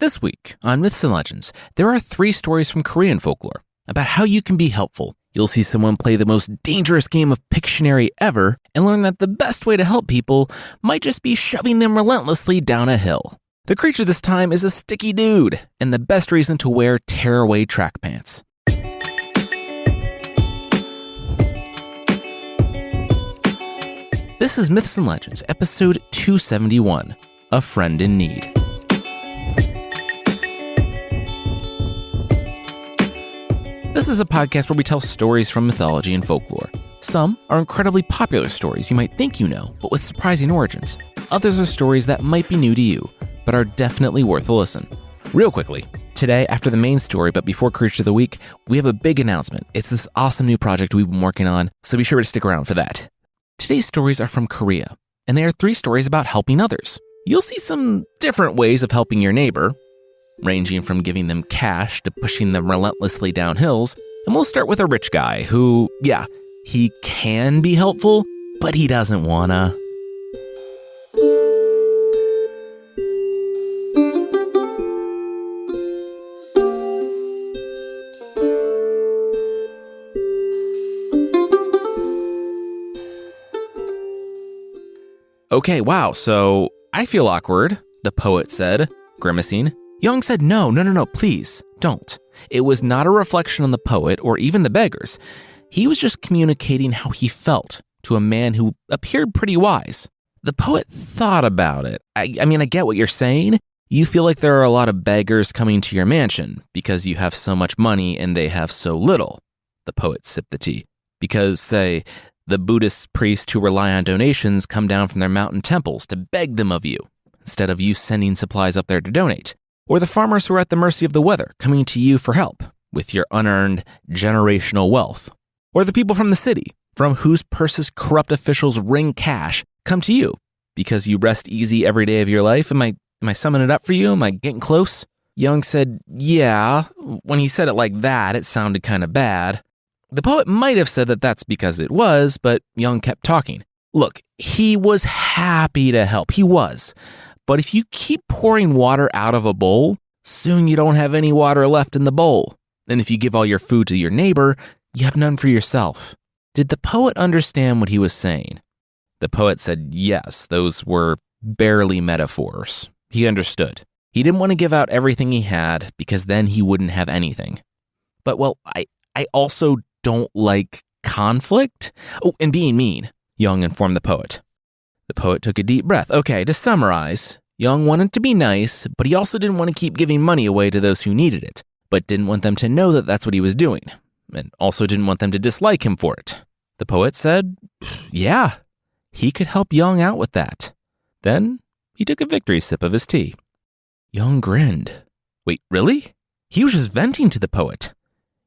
This week on Myths and Legends, there are 3 stories from Korean folklore about how you can be helpful. You'll see someone play the most dangerous game of Pictionary ever and learn that the best way to help people might just be shoving them relentlessly down a hill. The creature this time is a sticky dude, and the best reason to wear tearaway track pants. This is Myths and Legends, episode 271, A Friend in Need. This is a podcast where we tell stories from mythology and folklore. Some are incredibly popular stories you might think you know, but with surprising origins. Others are stories that might be new to you, but are definitely worth a listen. Real quickly, today, after the main story, but before Creature of the Week, we have a big announcement. It's this awesome new project we've been working on, so be sure to stick around for that. Today's stories are from Korea, and they are 3 stories about helping others. You'll see some different ways of helping your neighbor, ranging from giving them cash to pushing them relentlessly down hills. And we'll start with a rich guy who, he can be helpful, but he doesn't wanna. Okay, wow, so I feel awkward, the poet said, grimacing. Young said, no, please, don't. It was not a reflection on the poet or even the beggars. He was just communicating how he felt to a man who appeared pretty wise. The poet thought about it. I get what you're saying. You feel like there are a lot of beggars coming to your mansion because you have so much money and they have so little. The poet sipped the tea. Because, say, the Buddhist priests who rely on donations come down from their mountain temples to beg them of you, instead of you sending supplies up there to donate. Or the farmers who are at the mercy of the weather, coming to you for help with your unearned generational wealth. Or the people from the city, from whose purses corrupt officials wring cash, come to you because you rest easy every day of your life. Am I summing it up for you? Am I getting close? Young said, yeah. When he said it like that, it sounded kind of bad. The poet might have said that that's because it was, but Young kept talking. Look, he was happy to help. He was. But if you keep pouring water out of a bowl, soon you don't have any water left in the bowl. And if you give all your food to your neighbor, you have none for yourself. Did the poet understand what he was saying? The poet said yes, those were barely metaphors. He understood. He didn't want to give out everything he had because then he wouldn't have anything. But, I also don't like conflict. Oh, and being mean, Young informed the poet. The poet took a deep breath. Okay, to summarize, Young wanted to be nice, but he also didn't want to keep giving money away to those who needed it, but didn't want them to know that that's what he was doing, and also didn't want them to dislike him for it. The poet said, yeah, he could help Young out with that. Then he took a victory sip of his tea. Young grinned. Wait, really? He was just venting to the poet.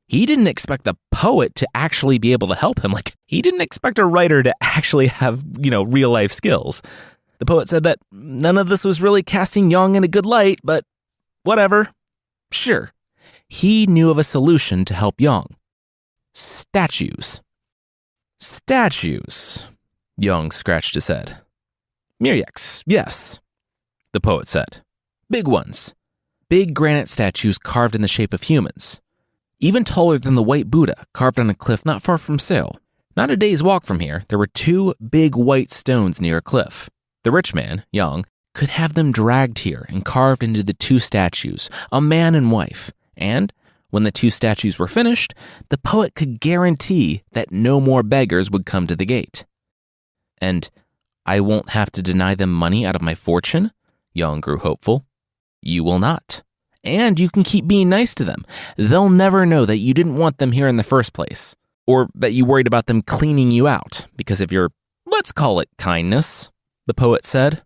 He didn't expect the poet to actually be able to help him. He didn't expect a writer to actually have, real life skills. The poet said that none of this was really casting Young in a good light, but whatever. Sure. He knew of a solution to help Young. Statues. Statues. Young scratched his head. Myriaks, yes, the poet said. Big ones. Big granite statues carved in the shape of humans. Even taller than the white Buddha, carved on a cliff not far from Seoul. Not a day's walk from here, there were 2 big white stones near a cliff. The rich man, Young, could have them dragged here and carved into the 2 statues, a man and wife. And when the 2 statues were finished, the poet could guarantee that no more beggars would come to the gate. And I won't have to deny them money out of my fortune? Young grew hopeful. You will not. And you can keep being nice to them. They'll never know that you didn't want them here in the first place, or that you worried about them cleaning you out because of your, let's call it kindness, the poet said.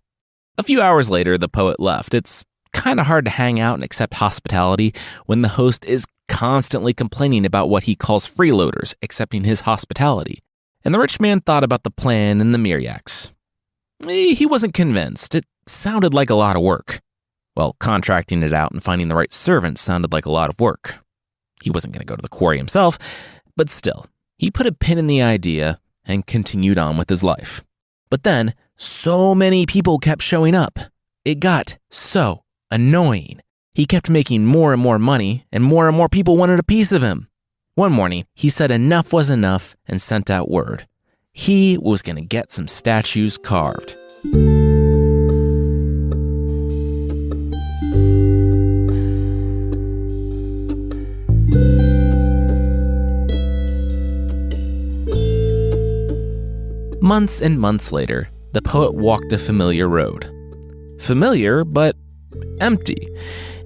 A few hours later, the poet left. It's kind of hard to hang out and accept hospitality when the host is constantly complaining about what he calls freeloaders accepting his hospitality. And the rich man thought about the plan and the myriaks. He wasn't convinced. It sounded like a lot of work. Well, contracting it out and finding the right servants sounded like a lot of work. He wasn't going to go to the quarry himself, but still, he put a pin in the idea and continued on with his life. But then, so many people kept showing up. It got so annoying. He kept making more and more money, and more people wanted a piece of him. One morning, he said enough was enough and sent out word. He was going to get some statues carved. Months and months later, the poet walked a familiar road. Familiar, but empty.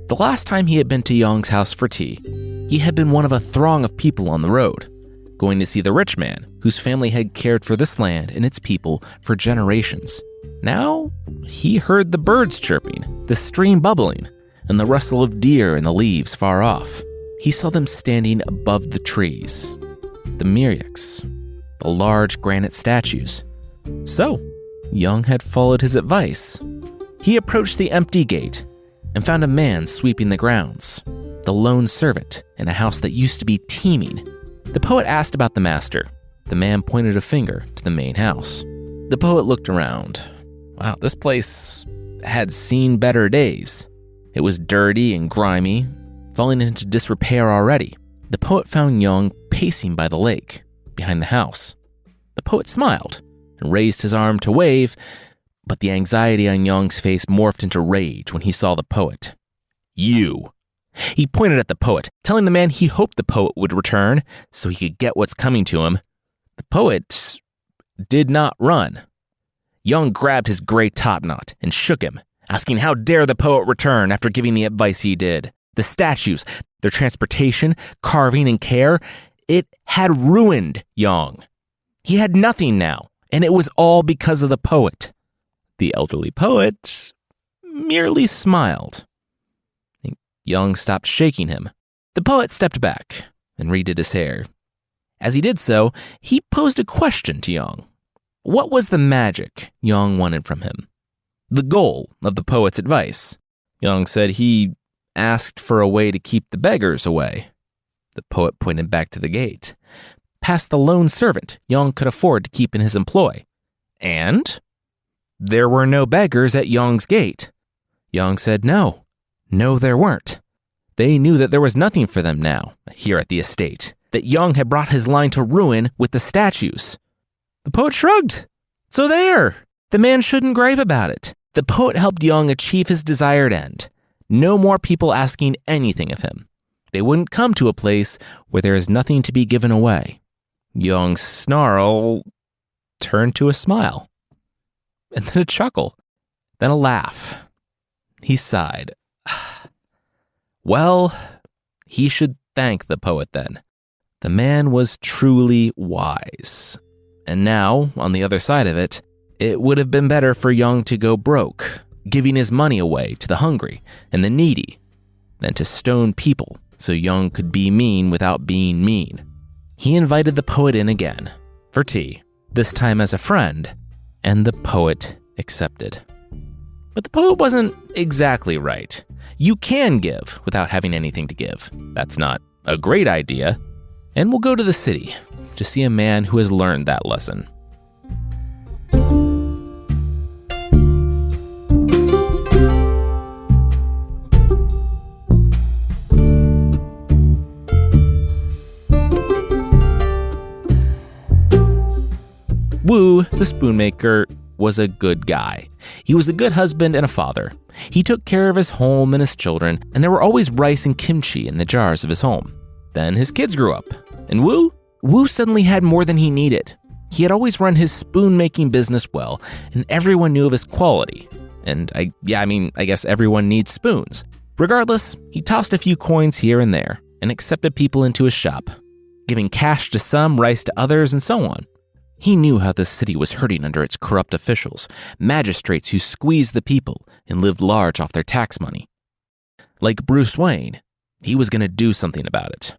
The last time he had been to Yong's house for tea, he had been one of a throng of people on the road, going to see the rich man whose family had cared for this land and its people for generations. Now, he heard the birds chirping, the stream bubbling, and the rustle of deer in the leaves far off. He saw them standing above the trees, the myriads, the large granite statues. So, Yong had followed his advice. He approached the empty gate and found a man sweeping the grounds, the lone servant in a house that used to be teeming. The poet asked about the master. The man pointed a finger to the main house. The poet looked around. Wow, this place had seen better days. It was dirty and grimy, falling into disrepair already. The poet found Yong pacing by the lake, behind the house. The poet smiled and raised his arm to wave, but the anxiety on Yong's face morphed into rage when he saw the poet. You. He pointed at the poet, telling the man he hoped the poet would return so he could get what's coming to him. The poet did not run. Yong grabbed his gray topknot and shook him, asking how dare the poet return after giving the advice he did. The statues, their transportation, carving, and care, it had ruined Yong. He had nothing now, and it was all because of the poet. The elderly poet merely smiled. Yong stopped shaking him. The poet stepped back and redid his hair. As he did so, he posed a question to Yong. What was the magic Yong wanted from him? The goal of the poet's advice? Yong said he asked for a way to keep the beggars away. The poet pointed back to the gate, past the lone servant Yong could afford to keep in his employ. And there were no beggars at Yong's gate. Yong said no, there weren't. They knew that there was nothing for them now, here at the estate, that Yong had brought his line to ruin with the statues. The poet shrugged. So there, the man shouldn't gripe about it. The poet helped Yong achieve his desired end. No more people asking anything of him. They wouldn't come to a place where there is nothing to be given away. Yong's snarl turned to a smile, and then a chuckle, then a laugh. He sighed. Well, he should thank the poet then. The man was truly wise. And now, on the other side of it, it would have been better for Yong to go broke, giving his money away to the hungry and the needy, than to stone people so Yong could be mean without being mean. He invited the poet in again, for tea, this time as a friend, and the poet accepted. But the poet wasn't exactly right. You can give without having anything to give. That's not a great idea. And we'll go to the city to see a man who has learned that lesson. Wu, the spoonmaker, was a good guy. He was a good husband and a father. He took care of his home and his children, and there were always rice and kimchi in the jars of his home. Then his kids grew up, and Wu suddenly had more than he needed. He had always run his spoon-making business well, and everyone knew of his quality. And I guess everyone needs spoons. Regardless, he tossed a few coins here and there, and accepted people into his shop, giving cash to some, rice to others, and so on. He knew how the city was hurting under its corrupt officials, magistrates who squeezed the people and lived large off their tax money. Like Bruce Wayne, he was going to do something about it.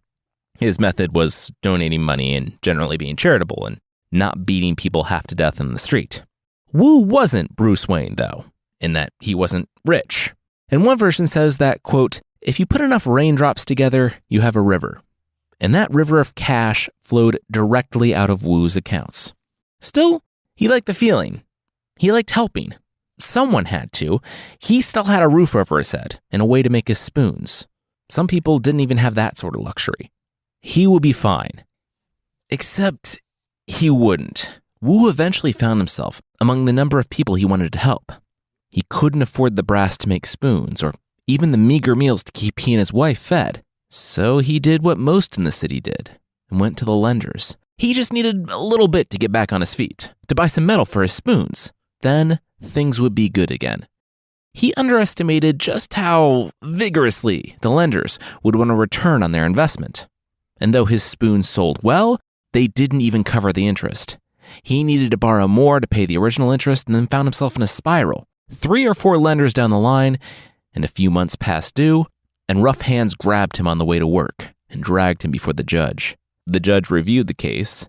His method was donating money and generally being charitable and not beating people half to death in the street. Wu wasn't Bruce Wayne, though, in that he wasn't rich. And one version says that, quote, if you put enough raindrops together, you have a river. And that river of cash flowed directly out of Wu's accounts. Still, he liked the feeling. He liked helping. someone had to. He still had a roof over his head and a way to make his spoons. Some people didn't even have that sort of luxury. He would be fine. Except he wouldn't. Wu eventually found himself among the number of people he wanted to help. He couldn't afford the brass to make spoons or even the meager meals to keep he and his wife fed. So he did what most in the city did and went to the lenders. He just needed a little bit to get back on his feet, to buy some metal for his spoons. Then things would be good again. He underestimated just how vigorously the lenders would want a return on their investment. And though his spoons sold well, they didn't even cover the interest. He needed to borrow more to pay the original interest and then found himself in a spiral. 3 or 4 lenders down the line, and a few months past due, and rough hands grabbed him on the way to work and dragged him before the judge. The judge reviewed the case.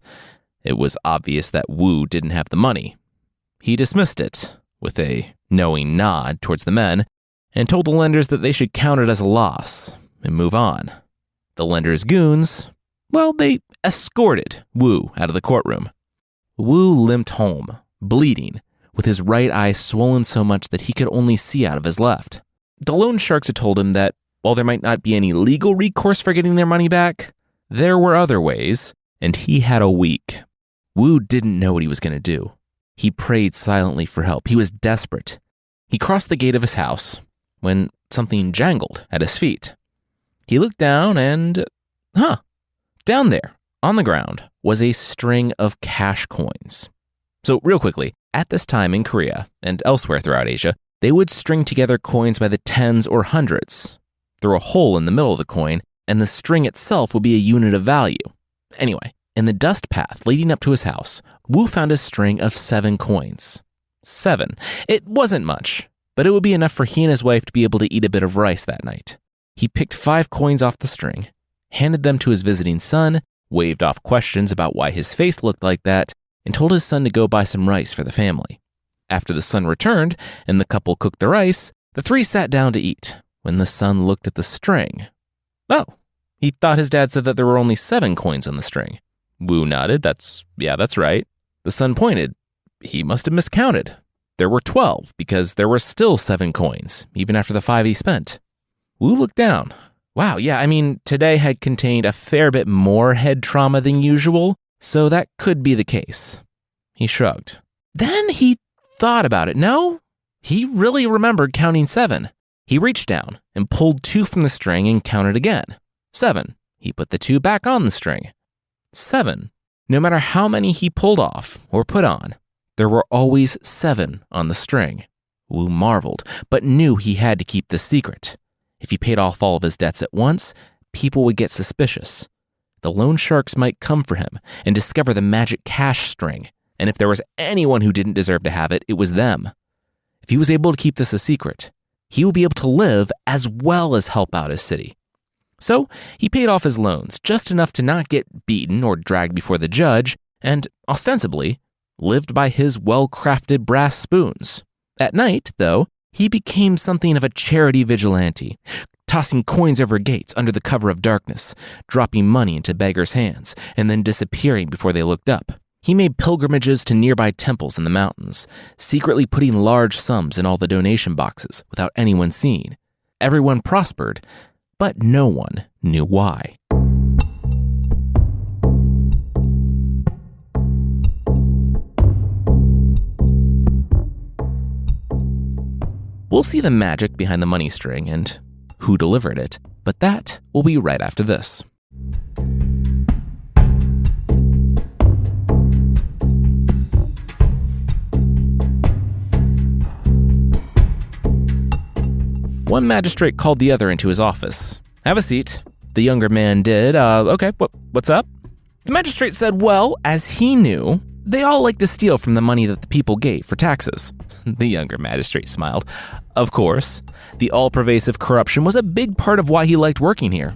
It was obvious that Wu didn't have the money. He dismissed it with a knowing nod towards the men and told the lenders that they should count it as a loss and move on. The lenders' goons, well, they escorted Wu out of the courtroom. Wu limped home, bleeding, with his right eye swollen so much that he could only see out of his left. The loan sharks had told him that while there might not be any legal recourse for getting their money back, there were other ways, and he had a week. Wu didn't know what he was going to do. He prayed silently for help. He was desperate. He crossed the gate of his house when something jangled at his feet. He looked down and, down there on the ground was a string of cash coins. So real quickly, at this time in Korea and elsewhere throughout Asia, they would string together coins by the tens or hundreds, through a hole in the middle of the coin, and the string itself would be a unit of value. Anyway, in the dust path leading up to his house, Wu found a string of 7 coins. 7. It wasn't much, but it would be enough for he and his wife to be able to eat a bit of rice that night. He picked 5 coins off the string, handed them to his visiting son, waved off questions about why his face looked like that, and told his son to go buy some rice for the family. After the son returned and the couple cooked the rice, the 3 sat down to eat when the son looked at the string. Oh, he thought his dad said that there were only 7 coins on the string. Wu nodded. That's right. The son pointed. He must have miscounted. There were 12 because there were still 7 coins, even after the 5 he spent. Wu looked down. Wow, yeah, today had contained a fair bit more head trauma than usual, so that could be the case. He shrugged. Then he thought about it. No, he really remembered counting 7. He reached down and pulled 2 from the string and counted again. 7. He put the 2 back on the string. 7. No matter how many he pulled off or put on, there were always 7 on the string. Wu marveled, but knew he had to keep this secret. If he paid off all of his debts at once, people would get suspicious. The loan sharks might come for him and discover the magic cash string, and if there was anyone who didn't deserve to have it, it was them. If he was able to keep this a secret, he would be able to live as well as help out his city. So he paid off his loans, just enough to not get beaten or dragged before the judge, and ostensibly lived by his well-crafted brass spoons. At night, though, he became something of a charity vigilante, tossing coins over gates under the cover of darkness, dropping money into beggars' hands, and then disappearing before they looked up. He made pilgrimages to nearby temples in the mountains, secretly putting large sums in all the donation boxes without anyone seeing. Everyone prospered, but no one knew why. We'll see the magic behind the money string and who delivered it, but that will be right after this. One magistrate called the other into his office. "Have a seat." The younger man did. Okay, what's up? The magistrate said, well, as he knew, they all like to steal from the money that the people gave for taxes. The younger magistrate smiled. Of course, the all-pervasive corruption was a big part of why he liked working here.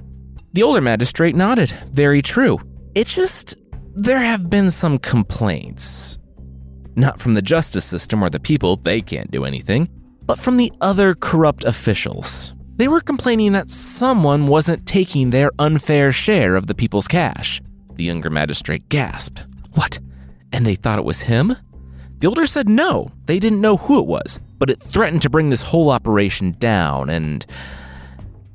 The older magistrate nodded. Very true. It's just, there have been some complaints. Not from the justice system or the people, they can't do anything, but from the other corrupt officials. They were complaining that someone wasn't taking their unfair share of the people's cash. The younger magistrate gasped. What? And they thought it was him? The older said no, they didn't know who it was, but it threatened to bring this whole operation down, and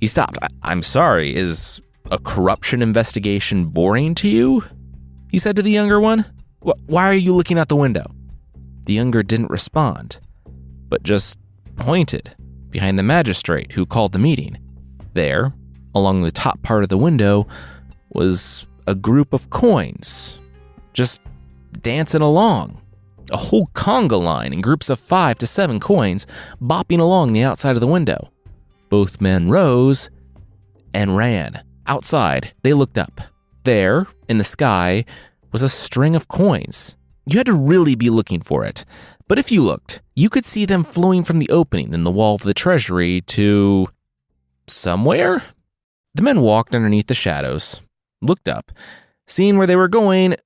he stopped. I'm sorry, is a corruption investigation boring to you? He said to the younger one. Why are you looking out the window? The younger didn't respond, but just pointed behind the magistrate who called the meeting. There, along the top part of the window, was a group of coins, just dancing along. A whole conga line in groups of 5 to 7 coins bopping along the outside of the window. Both men rose and ran. Outside, they looked up. There, in the sky, was a string of coins. You had to really be looking for it. But if you looked, you could see them flowing from the opening in the wall of the treasury to somewhere. The men walked underneath the shadows, looked up, seeing where they were going,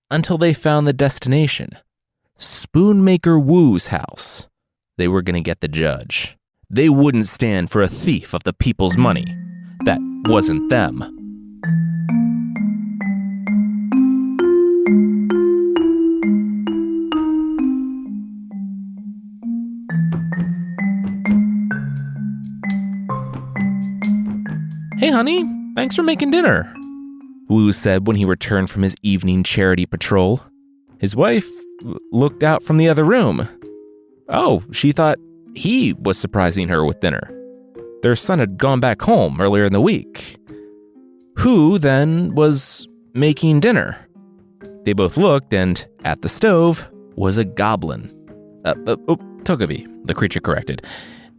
until they found the destination. Spoonmaker Woo's house. They were going to get the judge. They wouldn't stand for a thief of the people's money. That wasn't them. Hey honey, thanks for making dinner, Wu said when he returned from his evening charity patrol. His wife looked out from the other room. Oh, she thought he was surprising her with dinner. Their son had gone back home earlier in the week. Who, then, was making dinner? They both looked, and at the stove was a goblin. Togepi, the creature corrected.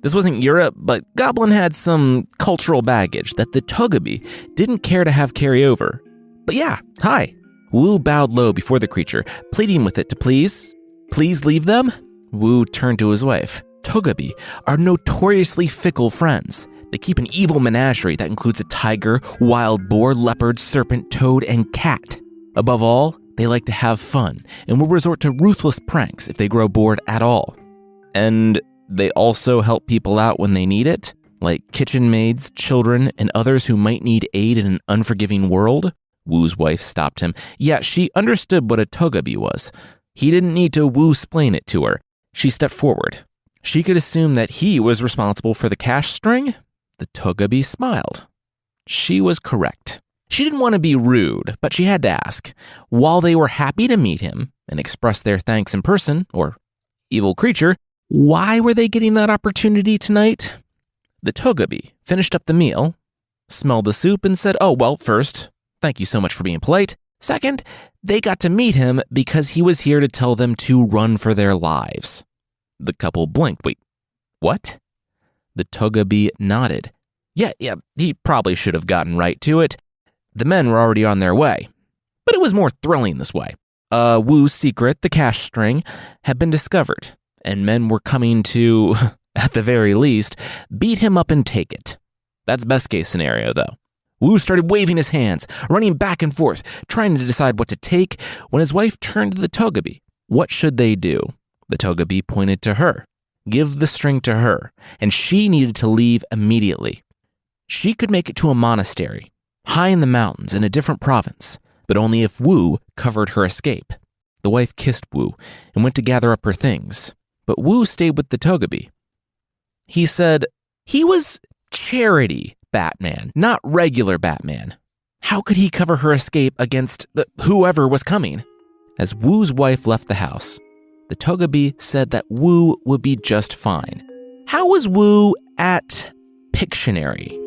This wasn't Europe, but Goblin had some cultural baggage that the Togepi didn't care to have carry over. But yeah, hi. Wu bowed low before the creature, pleading with it to please leave them. Wu turned to his wife. Togepi are notoriously fickle friends. They keep an evil menagerie that includes a tiger, wild boar, leopard, serpent, toad, and cat. Above all, they like to have fun and will resort to ruthless pranks if they grow bored at all. And they also help people out when they need it, like kitchen maids, children, and others who might need aid in an unforgiving world. Wu's wife stopped him. Yeah, she understood what a Togepi was. He didn't need to Wu-splain it to her. She stepped forward. She could assume that he was responsible for the cash string. The Togepi smiled. She was correct. She didn't want to be rude, but she had to ask. While they were happy to meet him and express their thanks in person, or evil creature, why were they getting that opportunity tonight? The Togepi finished up the meal, smelled the soup, and said, oh, well, first, thank you so much for being polite. Second, they got to meet him because he was here to tell them to run for their lives. The couple blinked. Wait, what? The Togepi nodded. Yeah, he probably should have gotten right to it. The men were already on their way. But it was more thrilling this way. Wu's secret, the cash string, had been discovered, and men were coming to, at the very least, beat him up and take it. That's best case scenario, though. Wu started waving his hands, running back and forth, trying to decide what to take, when his wife turned to the Togepi. What should they do? The Togepi pointed to her. Give the string to her, and she needed to leave immediately. She could make it to a monastery, high in the mountains in a different province, but only if Wu covered her escape. The wife kissed Wu and went to gather up her things, but Wu stayed with the Togepi. He said he was charity Batman, not regular Batman. How could he cover her escape against whoever was coming? As Wu's wife left the house, the Togepi said that Wu would be just fine. How was Wu at Pictionary?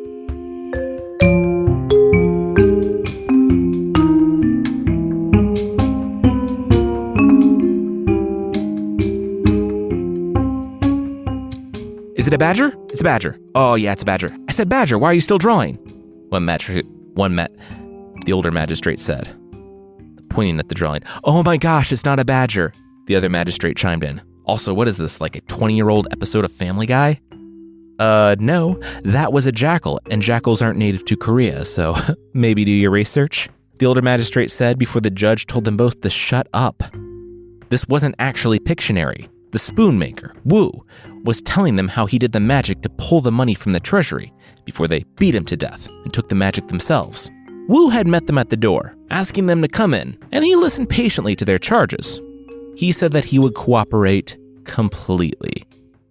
Is it a badger? It's a badger. Oh yeah, it's a badger. I said badger, why are you still drawing? The older magistrate said, pointing at the drawing. Oh my gosh, it's not a badger. The other magistrate chimed in. Also, what is this, like a 20-year-old episode of Family Guy? No, that was a jackal, and jackals aren't native to Korea, so maybe do your research, the older magistrate said before the judge told them both to shut up. This wasn't actually Pictionary. The spoonmaker, Wu, was telling them how he did the magic to pull the money from the treasury before they beat him to death and took the magic themselves. Wu had met them at the door, asking them to come in, and he listened patiently to their charges. He said that he would cooperate completely.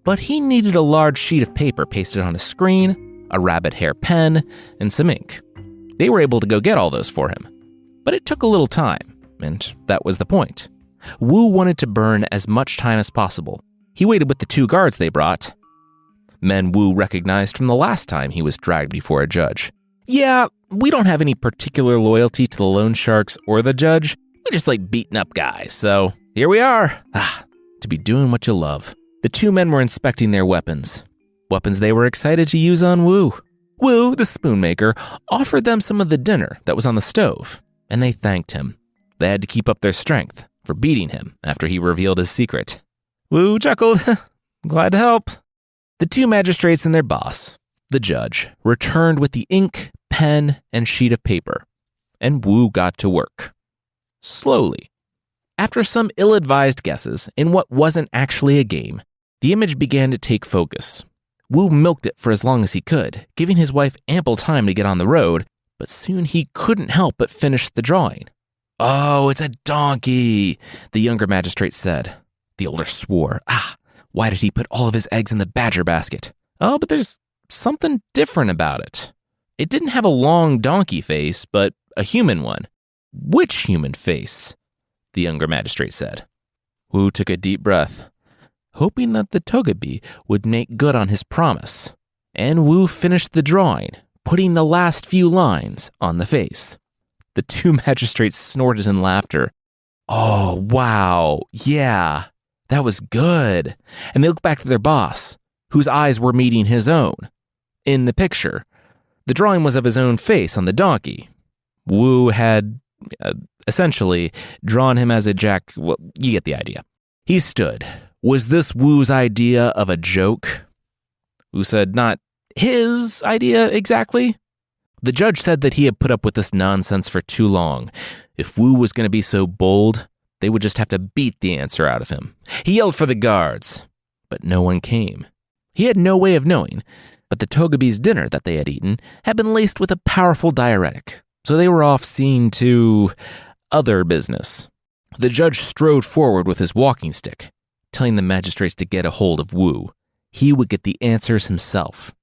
But he needed a large sheet of paper pasted on a screen, a rabbit hair pen, and some ink. They were able to go get all those for him. But it took a little time, and that was the point. Wu wanted to burn as much time as possible. He waited with the 2 guards they brought. Men Wu recognized from the last time he was dragged before a judge. Yeah, we don't have any particular loyalty to the loan sharks or the judge. We just like beating up guys, so here we are. To be doing what you love. The 2 men were inspecting their weapons. Weapons they were excited to use on Wu. Wu, the spoon maker, offered them some of the dinner that was on the stove, and they thanked him. They had to keep up their strength for beating him after he revealed his secret. Wu chuckled. Glad to help. The 2 magistrates and their boss, the judge, returned with the ink, pen, and sheet of paper, and Wu got to work. Slowly. After some ill-advised guesses in what wasn't actually a game, the image began to take focus. Wu milked it for as long as he could, giving his wife ample time to get on the road, but soon he couldn't help but finish the drawing. Oh, it's a donkey, the younger magistrate said. The older swore. Why did he put all of his eggs in the badger basket? Oh, but there's something different about it. It didn't have a long donkey face, but a human one. Which human face? The younger magistrate said. Wu took a deep breath, hoping that the Togepi would make good on his promise. And Wu finished the drawing, putting the last few lines on the face. The 2 magistrates snorted in laughter. Oh, wow, yeah, that was good. And they looked back to their boss, whose eyes were meeting his own. In the picture, the drawing was of his own face on the donkey. Wu had, essentially, drawn him as a jack. Well, you get the idea. He stood. Was this Wu's idea of a joke? Wu said not his idea exactly. The judge said that he had put up with this nonsense for too long. If Wu was going to be so bold, they would just have to beat the answer out of him. He yelled for the guards, but no one came. He had no way of knowing, but the Togepi's dinner that they had eaten had been laced with a powerful diuretic, so they were off seeing to other business. The judge strode forward with his walking stick, telling the magistrates to get a hold of Wu. He would get the answers himself.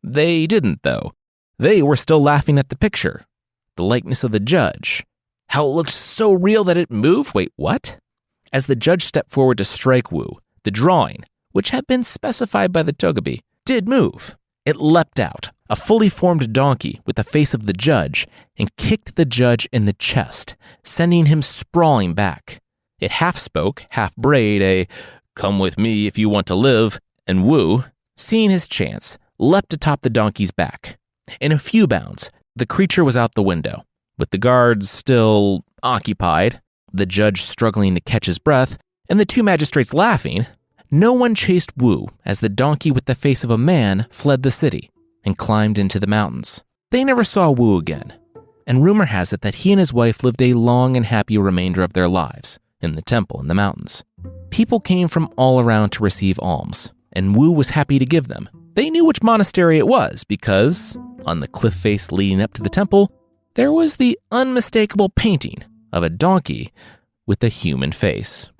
They didn't, though. They were still laughing at the picture, the likeness of the judge, how it looked so real that it moved. Wait, what? As the judge stepped forward to strike Wu, the drawing, which had been specified by the Togepi, did move. It leapt out, a fully formed donkey with the face of the judge, and kicked the judge in the chest, sending him sprawling back. It half spoke, half brayed a, "Come with me if you want to live," and Wu, seeing his chance, leapt atop the donkey's back. In a few bounds, the creature was out the window, with the guards still occupied, the judge struggling to catch his breath, and the 2 magistrates laughing. No one chased Wu as the donkey with the face of a man fled the city and climbed into the mountains. They never saw Wu again, and rumor has it that he and his wife lived a long and happy remainder of their lives in the temple in the mountains. People came from all around to receive alms, and Wu was happy to give them. They knew which monastery it was because, on the cliff face leading up to the temple, there was the unmistakable painting of a donkey with a human face.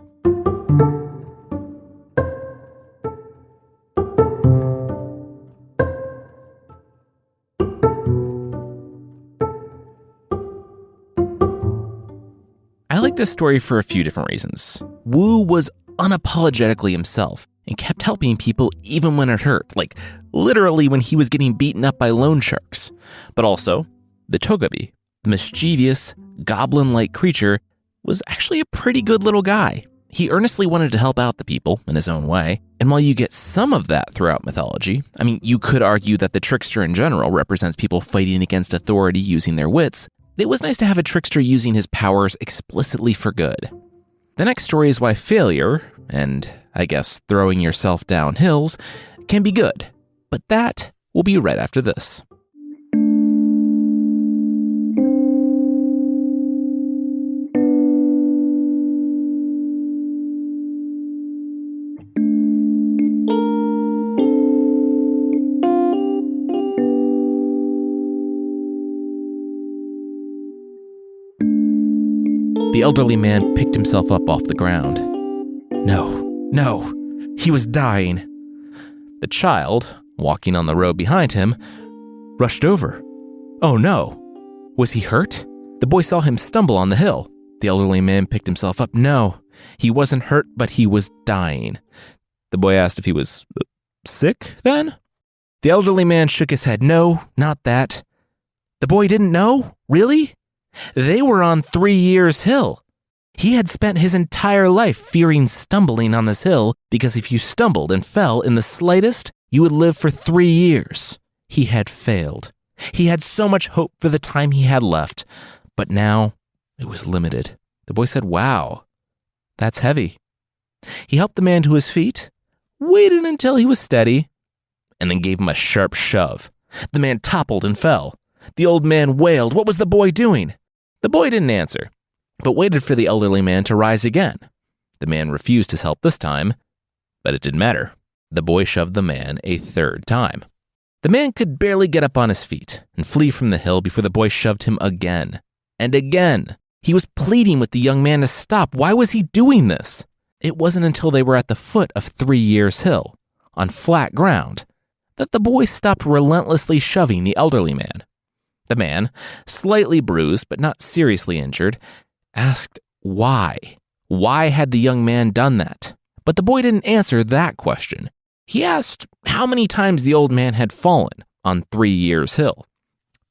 I like this story for a few different reasons. Wu was unapologetically himself and kept helping people even when it hurt, like literally when he was getting beaten up by loan sharks. But also, the Togepi, the mischievous, goblin-like creature, was actually a pretty good little guy. He earnestly wanted to help out the people in his own way, and while you get some of that throughout mythology, I mean, you could argue that the trickster in general represents people fighting against authority using their wits, it was nice to have a trickster using his powers explicitly for good. The next story is why failure, and I guess throwing yourself down hills, can be good, but that will be right after this. The elderly man picked himself up off the ground. No, he was dying. The child, walking on the road behind him, rushed over. Oh no, was he hurt? The boy saw him stumble on the hill. The elderly man picked himself up. No, he wasn't hurt, but he was dying. The boy asked if he was sick then? The elderly man shook his head. No, not that. The boy didn't know? Really? They were on 3 Years Hill. He had spent his entire life fearing stumbling on this hill because if you stumbled and fell in the slightest, you would live for 3 years. He had failed. He had so much hope for the time he had left, but now it was limited. The boy said, wow, that's heavy. He helped the man to his feet, waited until he was steady, and then gave him a sharp shove. The man toppled and fell. The old man wailed. What was the boy doing? The boy didn't answer, but waited for the elderly man to rise again. The man refused his help this time, but it didn't matter. The boy shoved the man a third time. The man could barely get up on his feet and flee from the hill before the boy shoved him again and again. He was pleading with the young man to stop. Why was he doing this? It wasn't until they were at the foot of 3 Years Hill, on flat ground, that the boy stopped relentlessly shoving the elderly man. The man, slightly bruised but not seriously injured, asked why. Why had the young man done that? But the boy didn't answer that question. He asked how many times the old man had fallen on 3 Years Hill.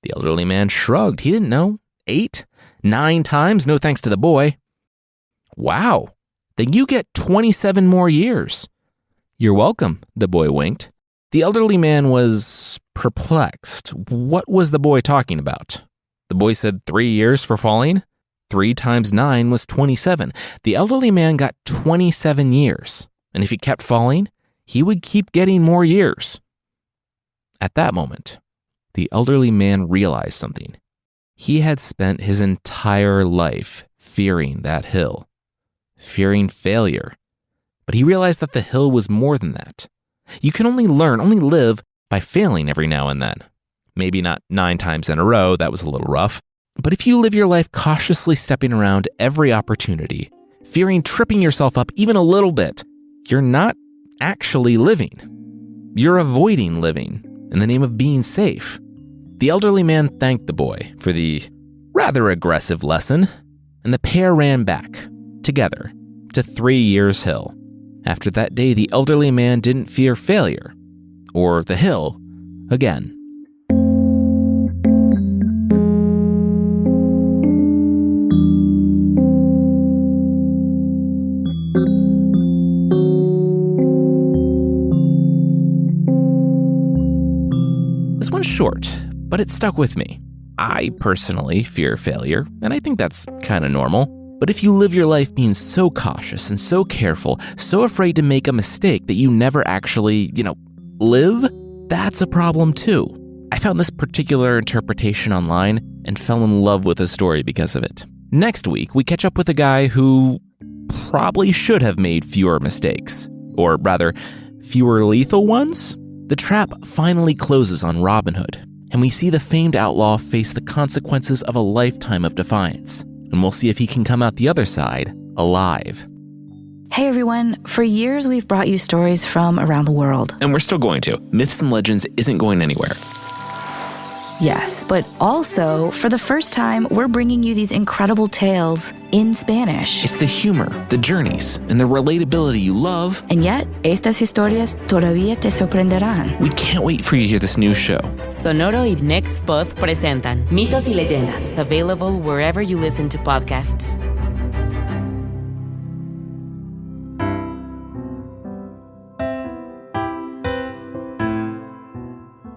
The elderly man shrugged. He didn't know. 8, 9 times, no thanks to the boy. Wow, then you get 27 more years. You're welcome, the boy winked. The elderly man was perplexed. What was the boy talking about? The boy said 3 years for falling. 3 times 9 was 27. The elderly man got 27 years. And if he kept falling, he would keep getting more years. At that moment, the elderly man realized something. He had spent his entire life fearing that hill, fearing failure. But he realized that the hill was more than that. You can only live by failing every now and then. Maybe not 9 times in a row, that was a little rough. But if you live your life cautiously stepping around every opportunity, fearing tripping yourself up even a little bit, you're not actually living. You're avoiding living in the name of being safe. The elderly man thanked the boy for the rather aggressive lesson, and the pair ran back, together, to 3 Years Hill. After that day, the elderly man didn't fear failure, or the hill, again. This one's short, but it stuck with me. I personally fear failure, and I think that's kind of normal. But if you live your life being so cautious and so careful, so afraid to make a mistake that you never actually, live, that's a problem too. I found this particular interpretation online and fell in love with the story because of it. Next week, we catch up with a guy who probably should have made fewer mistakes, or rather, fewer lethal ones. The trap finally closes on Robin Hood, and we see the famed outlaw face the consequences of a lifetime of defiance. And we'll see if he can come out the other side alive. Hey everyone, for years we've brought you stories from around the world. And we're still going to. Myths and Legends isn't going anywhere. Yes, but also, for the first time, we're bringing you these incredible tales in Spanish. It's the humor, the journeys, and the relatability you love. And yet, estas historias todavía te sorprenderán. We can't wait for you to hear this new show. Sonoro y Next Pod presentan Mitos y Leyendas, available wherever you listen to podcasts.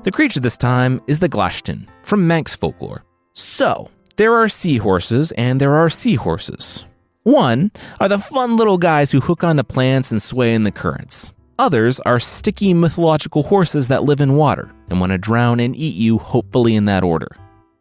The creature this time is the Glashtin from Manx folklore. So, there are seahorses and there are seahorses. One are the fun little guys who hook onto plants and sway in the currents. Others are sticky mythological horses that live in water and want to drown and eat you, hopefully in that order.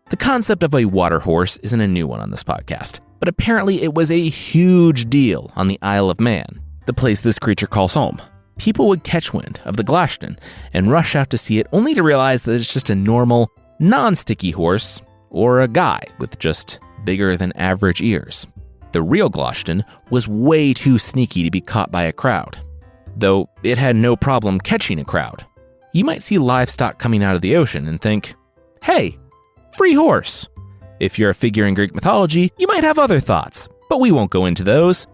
The concept of a water horse isn't a new one on this podcast, but apparently it was a huge deal on the Isle of Man, the place this creature calls home. People would catch wind of the Glashtin and rush out to see it, only to realize that it's just a normal, non-sticky horse or a guy with just bigger than average ears. The real Glashtin was way too sneaky to be caught by a crowd, though it had no problem catching a crowd. You might see livestock coming out of the ocean and think, hey, free horse. If you're a figure in Greek mythology, you might have other thoughts, but we won't go into those.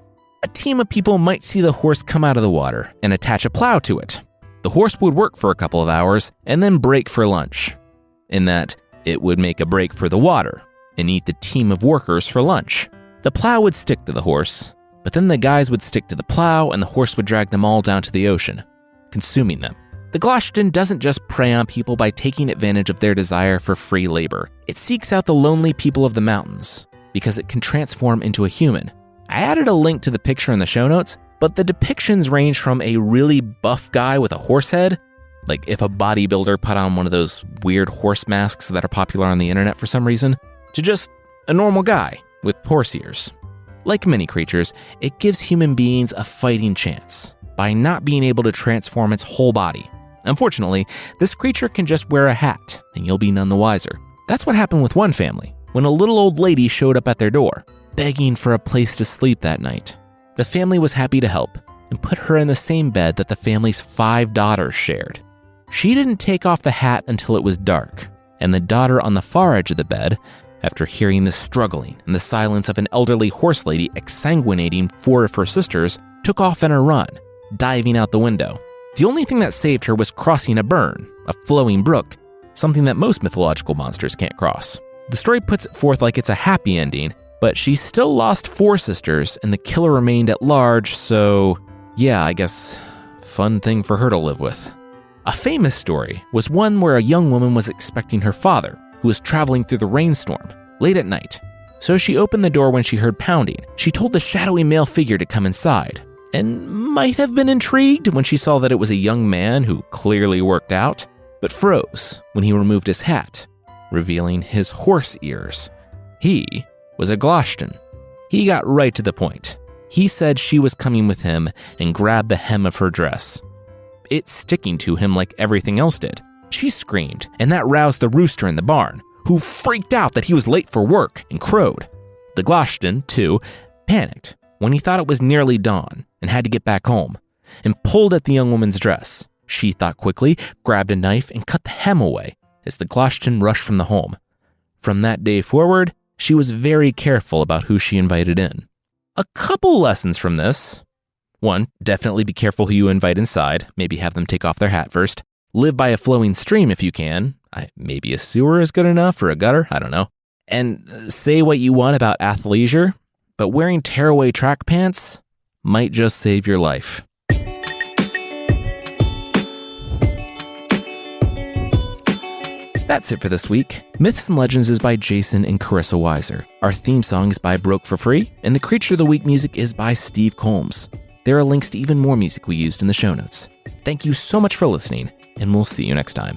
A team of people might see the horse come out of the water and attach a plow to it. The horse would work for a couple of hours and then break for lunch. In that, it would make a break for the water and eat the team of workers for lunch. The plow would stick to the horse, but then the guys would stick to the plow and the horse would drag them all down to the ocean, consuming them. The Glashtin doesn't just prey on people by taking advantage of their desire for free labor. It seeks out the lonely people of the mountains because it can transform into a human. I added a link to the picture in the show notes, but the depictions range from a really buff guy with a horse head, like if a bodybuilder put on one of those weird horse masks that are popular on the internet for some reason, to just a normal guy with horse ears. Like many creatures, it gives human beings a fighting chance by not being able to transform its whole body. Unfortunately, this creature can just wear a hat, and you'll be none the wiser. That's what happened with one family, when a little old lady showed up at their door, begging for a place to sleep that night. The family was happy to help, and put her in the same bed that the family's 5 daughters shared. She didn't take off the hat until it was dark, and the daughter on the far edge of the bed, after hearing the struggling and the silence of an elderly horse lady exsanguinating 4 of her sisters, took off in a run, diving out the window. The only thing that saved her was crossing a burn, a flowing brook, something that most mythological monsters can't cross. The story puts it forth like it's a happy ending, but she still lost 4 sisters and the killer remained at large, so yeah, I guess fun thing for her to live with. A famous story was one where a young woman was expecting her father, who was traveling through the rainstorm, late at night. So she opened the door when she heard pounding. She told the shadowy male figure to come inside, and might have been intrigued when she saw that it was a young man who clearly worked out, but froze when he removed his hat, revealing his horse ears. He was a Glashtin. He got right to the point. He said she was coming with him and grabbed the hem of her dress. It sticking to him like everything else did. She screamed, and that roused the rooster in the barn, who freaked out that he was late for work and crowed. The Glashtin, too, panicked when he thought it was nearly dawn and had to get back home, and pulled at the young woman's dress. She thought quickly, grabbed a knife, and cut the hem away as the Glashtin rushed from the home. From that day forward, she was very careful about who she invited in. A couple lessons from this. 1, definitely be careful who you invite inside. Maybe have them take off their hat first. Live by a flowing stream if you can. Maybe a sewer is good enough, or a gutter, I don't know. And say what you want about athleisure, but wearing tearaway track pants might just save your life. That's it for this week. Myths and Legends is by Jason and Carissa Weiser. Our theme song is by Broke for Free, and the Creature of the Week music is by Steve Combs. There are links to even more music we used in the show notes. Thank you so much for listening, and we'll see you next time.